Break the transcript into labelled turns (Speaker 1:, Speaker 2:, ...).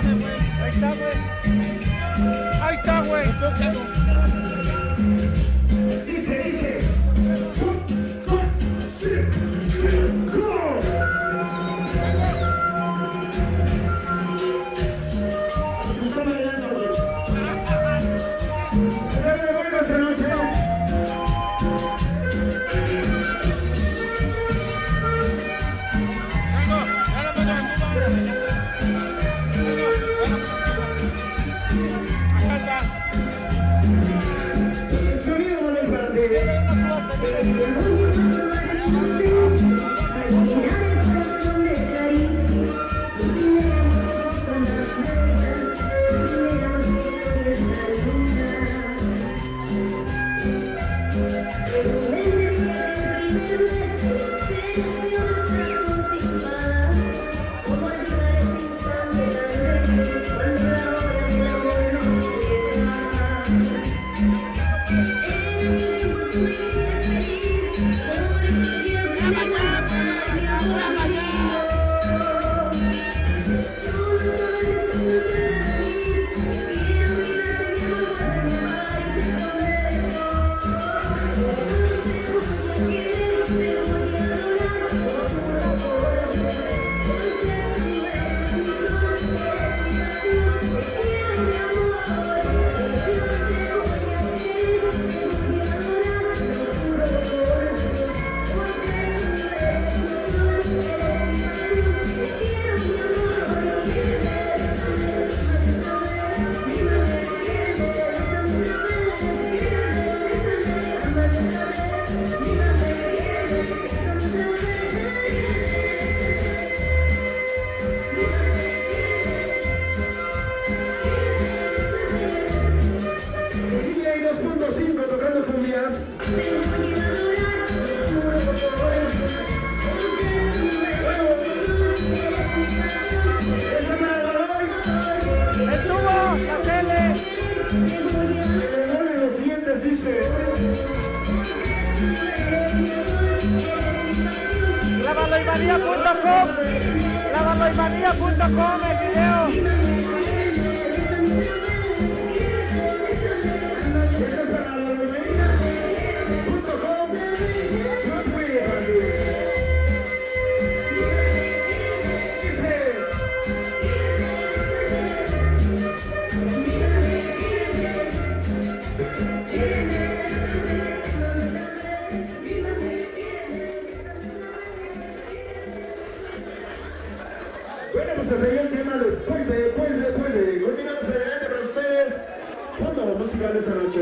Speaker 1: Ahí está, güey. Ahí está, güey.
Speaker 2: Dice. Se está bailando, güey. Se debe de buena esta noche. Sonido de ley para ti. DJ 2.5 tocando cumbias. Esa para el balón.
Speaker 1: ¡Estuvo! ¡La tele!
Speaker 2: Se le duelen los dientes, dice.
Speaker 1: Lavaloymanía.com. Lavaloymanía.com, el video.
Speaker 2: Esa es para la .com. Bueno, pues se seguía el tema de vuelve. Continuamos adelante para ustedes. Fondo musical de esta noche.